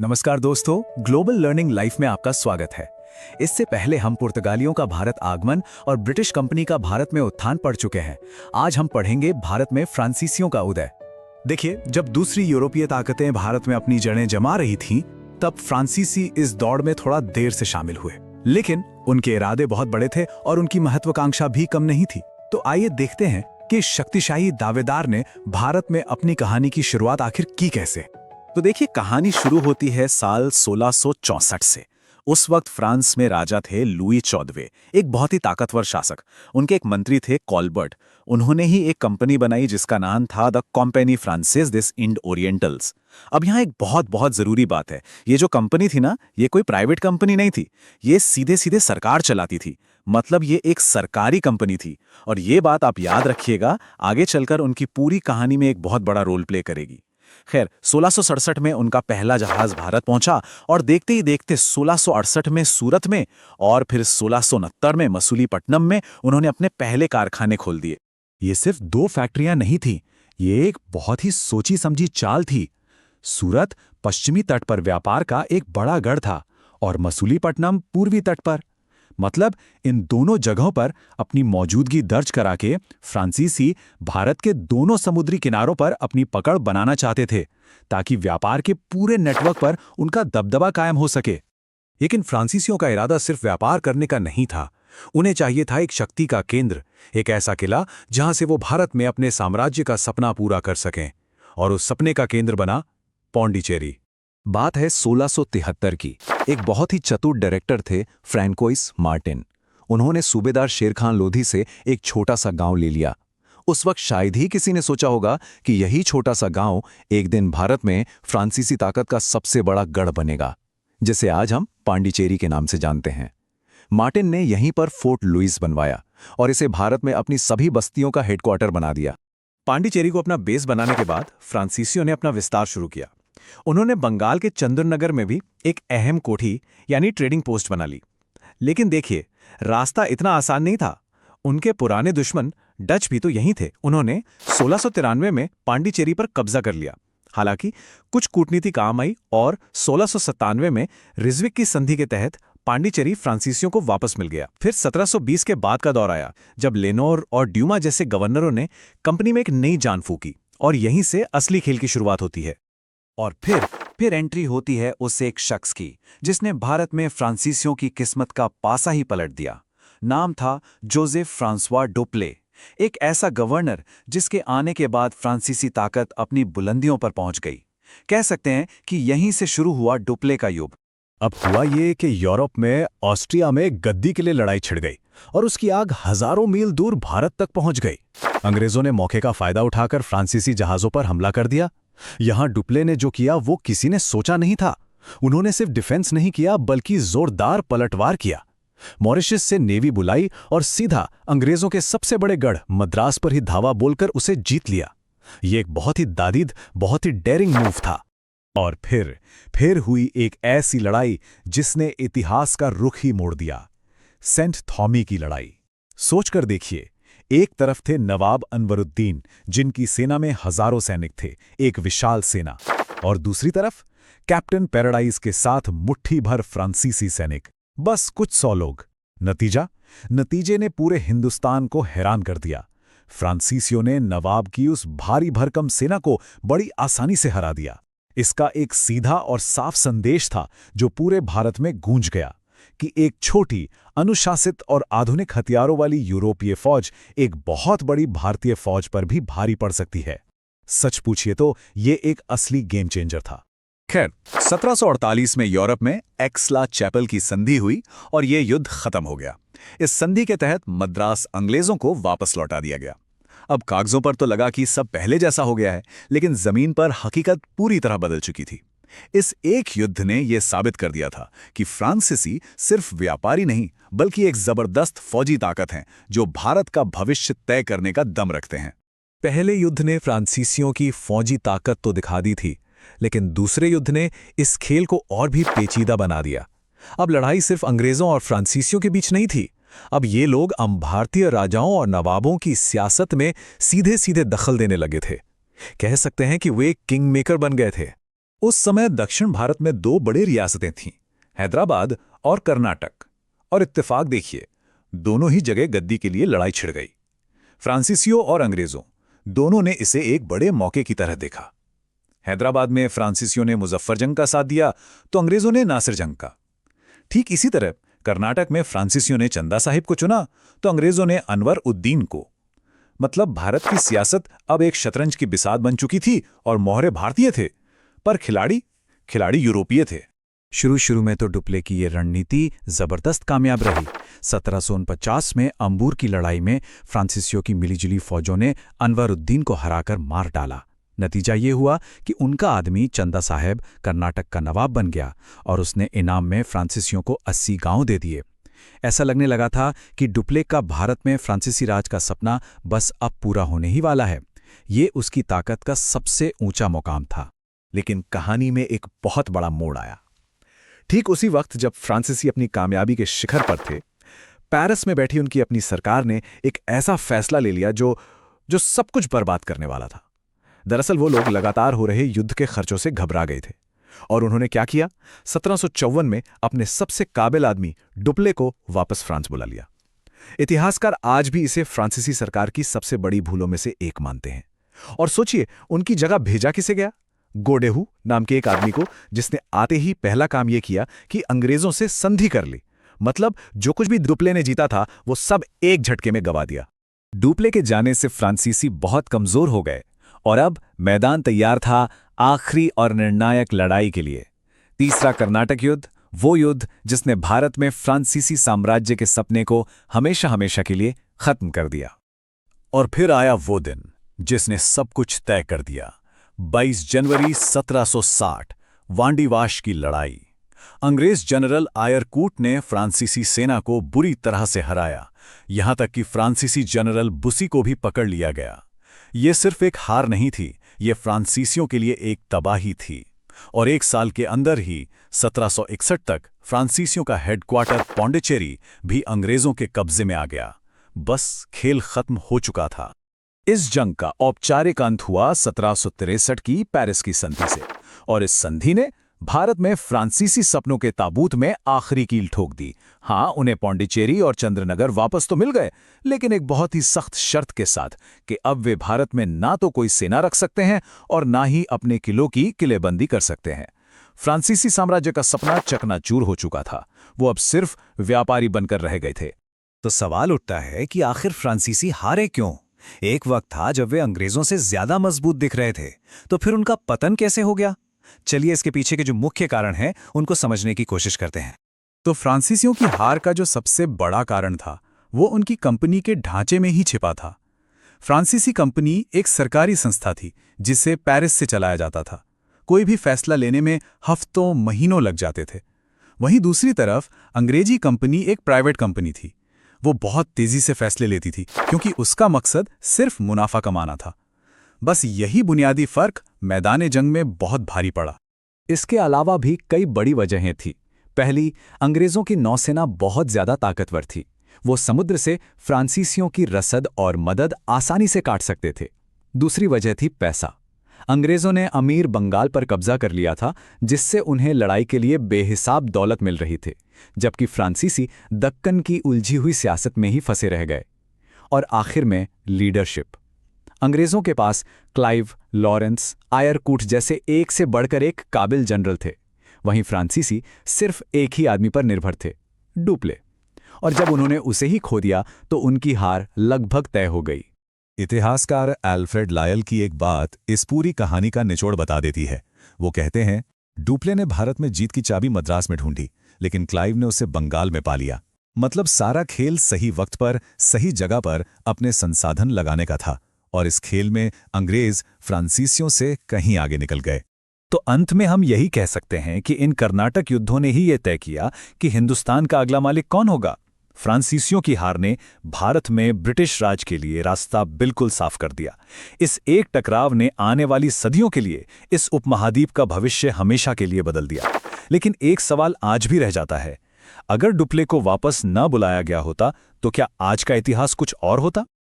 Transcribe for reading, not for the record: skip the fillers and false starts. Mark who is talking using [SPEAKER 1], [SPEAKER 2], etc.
[SPEAKER 1] नमस्कार दोस्तों, global learning life में आपका स्वागत है। इससे पहले हम पुर्तगालियों का भारत आगमन और ब्रिटिश कंपनी का भारत में उत्थान पढ़ चुके हैं। आज हम पढ़ेंगे भारत में फ्रांसीसियों का उदय। देखिए, जब दूसरी यूरोपीय ताकतें भारत में अपनी जड़ें जमा रही थीं, तब फ्रांसीसी इस दौड़ में थोड़ा देर से शामिल हुए, लेकिन उनके इरादे बहुत बड़े थे और उनकी महत्वाकांक्षा भी कम नहीं थी। तो आइए देखते हैं कि शक्तिशाली दावेदार ने भारत में अपनी कहानी की शुरुआत आखिर की कैसे। तो देखिए, कहानी शुरू होती है साल 1664 से। उस वक्त फ्रांस में राजा थे लुई 14वें, एक बहुत ही ताकतवर शासक। उनके एक मंत्री थे कॉल्बर्ट। उन्होंने ही एक कंपनी बनाई जिसका नाम था द कंपनी फ्रांसिस दिस इंड ओरिएंटल्स। अब यहाँ एक बहुत बहुत जरूरी बात है, ये जो कंपनी थी ना, ये कोई प्राइवेट कंपनी नहीं थी, ये सीधे सीधे सरकार चलाती थी। मतलब ये एक सरकारी कंपनी थी, और ये बात आप याद रखिएगा, आगे चलकर उनकी पूरी कहानी में एक बहुत बड़ा रोल प्ले करेगी। खैर, 1667 में उनका पहला जहाज भारत पहुंचा और देखते ही देखते 1668 में सूरत में और फिर 1669 में मसूलीपट्टनम में उन्होंने अपने पहले कारखाने खोल दिए। ये सिर्फ दो फैक्ट्रियां नहीं थीं, ये एक बहुत ही सोची समझी चाल थी। सूरत पश्चिमी तट पर व्यापार का एक बड़ा गढ़ था और मसूलीपट्टनम पूर्वी तट पर। मतलब इन दोनों जगहों पर अपनी मौजूदगी दर्ज करा के फ्रांसीसी भारत के दोनों समुद्री किनारों पर अपनी पकड़ बनाना चाहते थे, ताकि व्यापार के पूरे नेटवर्क पर उनका दबदबा कायम हो सके। लेकिन फ्रांसीसियों का इरादा सिर्फ व्यापार करने का नहीं था। उन्हें चाहिए था एक शक्ति का केंद्र, एक ऐसा किला जहां से वो भारत में अपने साम्राज्य का सपना पूरा कर सकें। और उस सपने का केंद्र बना पौंडीचेरी। बात है 1673 की। एक बहुत ही चतुर डायरेक्टर थे फ्रैंकोइस मार्टिन। उन्होंने सूबेदार शेरखान लोधी से एक छोटा सा गांव ले लिया। उस वक्त शायद ही किसी ने सोचा होगा कि यही छोटा सा गांव एक दिन भारत में फ्रांसीसी ताकत का सबसे बड़ा गढ़ बनेगा, जिसे आज हम पांडिचेरी के नाम से जानते हैं। मार्टिन ने यहीं पर फोर्ट लुइस बनवाया और इसे भारत में अपनी सभी बस्तियों का हेडक्वार्टर बना दिया। पांडिचेरी को अपना बेस बनाने के बाद फ्रांसीसियों ने अपना विस्तार शुरू किया। उन्होंने बंगाल के चंद्रनगर में भी एक अहम कोठी यानी ट्रेडिंग पोस्ट बना ली। लेकिन देखिए, रास्ता इतना आसान नहीं था। उनके पुराने दुश्मन डच भी तो यहीं थे। उन्होंने 1693 में पांडिचेरी पर कब्जा कर लिया। हालांकि कुछ कूटनीति काम आई और 1697 में रिजविक की संधि के तहत पांडिचेरी फ्रांसीसियों को वापस मिल गया। फिर 1720 के बाद का दौर आया, जब लेनोर और ड्यूमा जैसे गवर्नरों ने कंपनी में एक नई जान फूकी, और यहीं से असली खेल की शुरुआत होती है। और फिर एंट्री होती है उस एक शख्स की जिसने भारत में फ्रांसीसियों की किस्मत का पासा ही पलट दिया। नाम था जोसेफ फ्रांसवा डुप्ले, एक ऐसा गवर्नर जिसके आने के बाद फ्रांसीसी ताकत अपनी बुलंदियों पर पहुंच गई। कह सकते हैं कि यहीं से शुरू हुआ डुप्ले का युग। अब हुआ ये कि यूरोप में ऑस्ट्रिया में गद्दी के लिए लड़ाई छिड़ गई और उसकी आग हजारों मील दूर भारत तक पहुंच गई। अंग्रेजों ने मौके का फायदा उठाकर फ्रांसीसी जहाजों पर हमला कर दिया। यहां डुप्ले ने जो किया वो किसी ने सोचा नहीं था। उन्होंने सिर्फ डिफेंस नहीं किया, बल्कि जोरदार पलटवार किया। मॉरिशस से नेवी बुलाई और सीधा अंग्रेजों के सबसे बड़े गढ़ मद्रास पर ही धावा बोलकर उसे जीत लिया। ये एक बहुत ही दादीद, बहुत ही डेयरिंग मूव था। और फिर हुई एक ऐसी लड़ाई जिसने इतिहास का रुख ही मोड़ दिया, सेंट थॉमी की लड़ाई। सोचकर देखिए, एक तरफ थे नवाब अनवरुद्दीन, जिनकी सेना में हजारों सैनिक थे, एक विशाल सेना, और दूसरी तरफ कैप्टन पैराडाइज के साथ मुट्ठी भर फ्रांसीसी सैनिक, बस कुछ 100 लोग। नतीजे ने पूरे हिंदुस्तान को हैरान कर दिया। फ्रांसीसियों ने नवाब की उस भारी भरकम सेना को बड़ी आसानी से हरा दिया। इसका एक सीधा और साफ संदेश था जो पूरे भारत में गूंज गया कि एक छोटी, अनुशासित और आधुनिक हथियारों वाली यूरोपीय फौज एक बहुत बड़ी भारतीय फौज पर भी भारी पड़ सकती है। सच पूछिए तो ये एक असली गेम चेंजर था। खैर, 1748 में यूरोप में एक्सला चैपल की संधि हुई और ये युद्ध खत्म हो गया। इस संधि के तहत मद्रास अंग्रेजों को वापस लौटा दिया गया। अब कागजों पर तो लगा कि सब पहले जैसा हो गया है, लेकिन जमीन पर हकीकत पूरी तरह बदल चुकी थी। इस एक युद्ध ने यह साबित कर दिया था कि फ्रांसीसी सिर्फ व्यापारी नहीं, बल्कि एक जबरदस्त फौजी ताकत हैं जो भारत का भविष्य तय करने का दम रखते हैं। पहले युद्ध ने फ्रांसीसियों की फौजी ताकत तो दिखा दी थी, लेकिन दूसरे युद्ध ने इस खेल को और भी पेचीदा बना दिया। अब लड़ाई सिर्फ अंग्रेजों और फ्रांसीसियों के बीच नहीं थी। अब ये लोग भारतीय राजाओं और नवाबों की सियासत में सीधे सीधे दखल देने लगे थे। कह सकते हैं कि वे किंग मेकर बन गए थे। उस समय दक्षिण भारत में दो बड़ी रियासतें थीं, हैदराबाद और कर्नाटक। और इत्तेफाक देखिए, दोनों ही जगह गद्दी के लिए लड़ाई छिड़ गई। फ्रांसीसियों और अंग्रेजों दोनों ने इसे एक बड़े मौके की तरह देखा। हैदराबाद में फ्रांसीसियों ने मुजफ्फर जंग का साथ दिया तो अंग्रेजों ने नासिर जंग का। ठीक इसी तरह कर्नाटक में फ्रांसीसियों ने चंदा साहिब को चुना तो अंग्रेजों ने अनवर उद्दीन को। मतलब भारत की सियासत अब एक शतरंज की बिसात बन चुकी थी और मोहरे भारतीय थे, पर खिलाड़ी यूरोपीय थे। शुरू में तो डुप्ले की ये रणनीति जबरदस्त कामयाब रही। 1749 में अंबूर की लड़ाई में फ्रांसीसियों की मिलीजुली फौजों ने अनवरुद्दीन को हराकर मार डाला। नतीजा ये हुआ कि उनका आदमी चंदा साहब कर्नाटक का नवाब बन गया और उसने इनाम में फ्रांसीसियों को 80 गांव दे दिए। ऐसा लगने लगा था कि डुप्ले का भारत में फ्रांसीसी राज का सपना बस अब पूरा होने ही वाला है। ये उसकी ताकत का सबसे ऊंचा मुकाम था। लेकिन कहानी में एक बहुत बड़ा मोड़ आया। ठीक उसी वक्त जब फ्रांसीसी अपनी कामयाबी के शिखर पर थे, पेरिस में बैठी उनकी अपनी सरकार ने एक ऐसा फैसला ले लिया जो सब कुछ बर्बाद करने वाला था। दरअसल वो लोग लगातार हो रहे युद्ध के खर्चों से घबरा गए थे और उन्होंने क्या किया, 1754 में अपने सबसे काबिल आदमी डुप्ले को वापस फ्रांस बुला लिया। इतिहासकार आज भी इसे फ्रांसीसी सरकार की सबसे बड़ी भूलों में से एक मानते हैं। और सोचिए, उनकी जगह भेजा किसे गया? गोडेहू नाम के एक आदमी को, जिसने आते ही पहला काम यह किया कि अंग्रेजों से संधि कर ली। मतलब जो कुछ भी डुप्ले ने जीता था वो सब एक झटके में गवा दिया। डुप्ले के जाने से फ्रांसीसी बहुत कमजोर हो गए और अब मैदान तैयार था आखिरी और निर्णायक लड़ाई के लिए। तीसरा कर्नाटक युद्ध, वो युद्ध जिसने भारत में फ्रांसीसी साम्राज्य के सपने को हमेशा हमेशा के लिए खत्म कर दिया। और फिर आया वो दिन जिसने सब कुछ तय कर दिया। 22 जनवरी 1760, वांडीवाश की लड़ाई। अंग्रेज जनरल आयरकूट ने फ्रांसीसी सेना को बुरी तरह से हराया, यहां तक कि फ्रांसीसी जनरल बुसी को भी पकड़ लिया गया। ये सिर्फ एक हार नहीं थी, ये फ्रांसीसियों के लिए एक तबाही थी। और एक साल के अंदर ही 1761 तक फ्रांसीसियों का हेडक्वार्टर पौंडीचेरी भी अंग्रेजों के कब्जे में आ गया। बस खेल खत्म हो चुका था। इस जंग का औपचारिक अंत हुआ 1763 की पेरिस की संधि से, और इस संधि ने भारत में फ्रांसीसी सपनों के ताबूत में आखिरी कील ठोक दी। हाँ, उन्हें पौंडीचेरी और चंद्रनगर वापस तो मिल गए, लेकिन एक बहुत ही सख्त शर्त के साथ कि अब वे भारत में ना तो कोई सेना रख सकते हैं और ना ही अपने किलों की किलेबंदी कर सकते हैं। फ्रांसीसी साम्राज्य का सपना चकनाचूर हो चुका था। वो अब सिर्फ व्यापारी बनकर रह गए थे। तो सवाल उठता है कि आखिर फ्रांसीसी हारे क्यों? एक वक्त था जब वे अंग्रेजों से ज्यादा मजबूत दिख रहे थे, तो फिर उनका पतन कैसे हो गया? चलिए इसके पीछे के जो मुख्य कारण हैं उनको समझने की कोशिश करते हैं। तो फ्रांसीसियों की हार का जो सबसे बड़ा कारण था वो उनकी कंपनी के ढांचे में ही छिपा था। फ्रांसीसी कंपनी एक सरकारी संस्था थी जिसे पेरिस से चलाया जाता था। कोई भी फैसला लेने में हफ्तों महीनों लग जाते थे। वहीं दूसरी तरफ अंग्रेजी कंपनी एक प्राइवेट कंपनी थी। वो बहुत तेजी से फैसले लेती थी क्योंकि उसका मकसद सिर्फ मुनाफा कमाना था। बस यही बुनियादी फर्क मैदान जंग में बहुत भारी पड़ा। इसके अलावा भी कई बड़ी वजहें थीं। पहली, अंग्रेजों की नौसेना बहुत ज्यादा ताकतवर थी। वो समुद्र से फ्रांसीसियों की रसद और मदद आसानी से काट सकते थे। दूसरी वजह थी पैसा। अंग्रेजों ने अमीर बंगाल पर कब्जा कर लिया था, जिससे उन्हें लड़ाई के लिए बेहिसाब दौलत मिल रही थी, जबकि फ्रांसीसी दक्कन की उलझी हुई सियासत में ही फंसे रह गए। और आखिर में लीडरशिप। अंग्रेजों के पास क्लाइव, लॉरेंस, आयरकूट जैसे एक से बढ़कर एक काबिल जनरल थे। वहीं फ्रांसीसी सिर्फ एक ही आदमी पर निर्भर थे, डुप्ले। और जब उन्होंने उसे ही खो दिया तो उनकी हार लगभग तय हो गई।
[SPEAKER 2] इतिहासकार अल्फ्रेड लायल की एक बात इस पूरी कहानी का निचोड़ बता देती है। वो कहते हैं, डुप्ले ने भारत में जीत की चाबी मद्रास में ढूंढी, लेकिन क्लाइव ने उसे बंगाल में पा लिया। मतलब सारा खेल सही वक्त पर सही जगह पर अपने संसाधन लगाने का था, और इस खेल में अंग्रेज फ्रांसीसियों से कहीं आगे निकल गए।
[SPEAKER 1] तो अंत में हम यही कह सकते हैं कि इन कर्नाटक युद्धों ने ही यह तय किया कि हिंदुस्तान का अगला मालिक कौन होगा। फ्रांसीसियों की हार ने भारत में ब्रिटिश राज के लिए रास्ता बिल्कुल साफ कर दिया। इस एक टकराव ने आने वाली सदियों के लिए इस उपमहाद्वीप का भविष्य हमेशा के लिए बदल दिया। लेकिन एक सवाल आज भी रह जाता है, अगर डुप्ले को वापस न बुलाया गया होता तो क्या आज का इतिहास कुछ और होता?